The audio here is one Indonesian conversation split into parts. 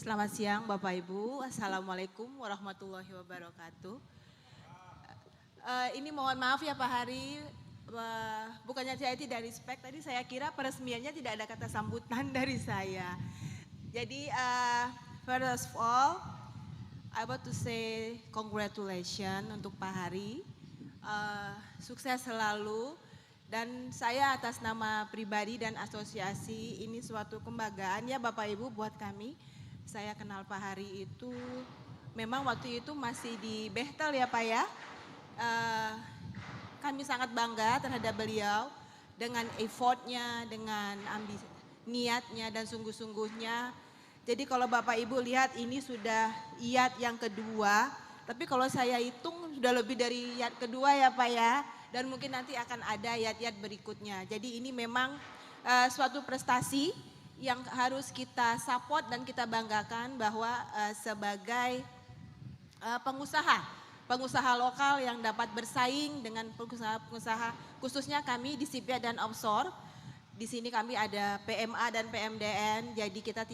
Selamat siang Bapak Ibu, Assalamualaikum warahmatullahi wabarakatuh. Ini mohon maaf ya Pak Hari, bukannya saya tidak respect, tadi saya kira peresmiannya tidak ada kata sambutan dari saya. Jadi first of all, I want to say congratulations untuk Pak Hari, sukses selalu. Dan saya atas nama pribadi dan asosiasi ini suatu kebanggaan ya Bapak Ibu buat kami. Saya kenal Pak Hari itu memang waktu itu masih di Bechtel ya Pak ya. Kami sangat bangga terhadap beliau dengan effortnya, dengan niatnya dan sungguh-sungguhnya. Jadi kalau Bapak Ibu lihat ini sudah IAT yang kedua, tapi kalau saya hitung sudah lebih dari IAT kedua ya Pak ya. Dan mungkin nanti akan ada IAT-IAT berikutnya. Jadi ini memang suatu prestasi yang harus kita support dan kita banggakan bahwa sebagai pengusaha lokal yang dapat bersaing dengan pengusaha khususnya kami di Sipia dan Offshore. Di sini kami ada PMA dan PMDN, jadi kita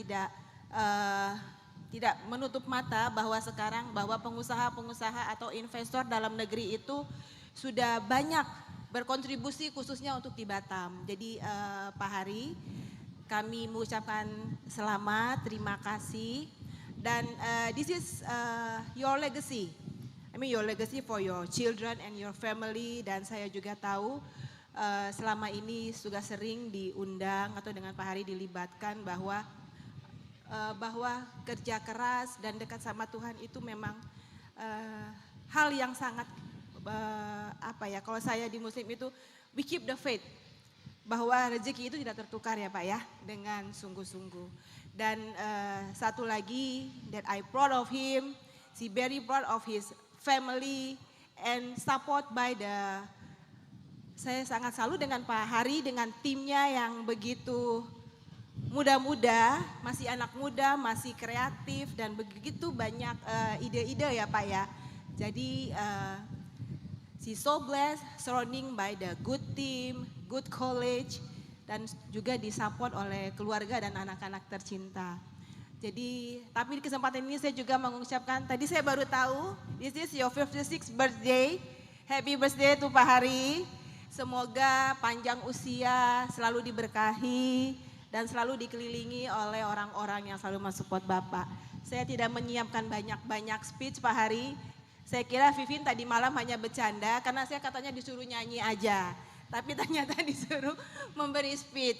tidak menutup mata bahwa sekarang bahwa pengusaha-pengusaha atau investor dalam negeri itu sudah banyak berkontribusi khususnya untuk di Batam. Jadi Pak Hari, kami mengucapkan selamat, terima kasih. Dan this is your legacy. I mean your legacy for your children and your family. Dan saya juga tahu selama ini sudah sering diundang atau dengan Pak Hari dilibatkan bahwa kerja keras dan dekat sama Tuhan itu memang hal yang sangat kalau saya di Muslim itu we keep the faith bahwa rezeki itu tidak tertukar ya Pak ya dengan sungguh-sungguh. Dan satu lagi that I proud of him, she very proud of his family and support by saya sangat salut dengan Pak Hari dengan timnya yang begitu muda-muda, masih anak muda, masih kreatif dan begitu banyak ide-ide ya Pak ya. Jadi she's so blessed surrounding by the good team, good college, dan juga disupport oleh keluarga dan anak-anak tercinta. Jadi, tapi di kesempatan ini saya juga mengucapkan, tadi saya baru tahu, this is your 56th birthday. Happy birthday to Pak Hari. Semoga panjang usia, selalu diberkahi, dan selalu dikelilingi oleh orang-orang yang selalu mensupport Bapak. Saya tidak menyiapkan banyak-banyak speech Pak Hari. Saya kira Vivin tadi malam hanya bercanda karena saya katanya disuruh nyanyi aja. Tapi ternyata disuruh memberi speech.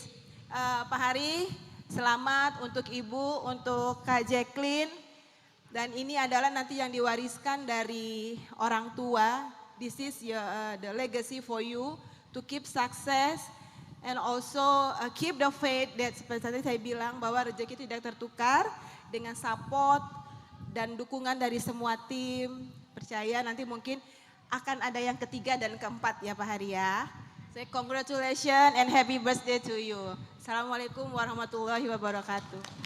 Pak Hari, selamat untuk Ibu, untuk Kak Jacqueline. Dan ini adalah nanti yang diwariskan dari orang tua. This is the legacy for you to keep success. And also keep the faith that seperti tadi saya bilang bahwa rezeki tidak tertukar dengan support dan dukungan dari semua tim. Percaya nanti mungkin akan ada yang ketiga dan keempat ya Pak Hari ya. Saya congratulations and happy birthday to you. Assalamualaikum warahmatullahi wabarakatuh.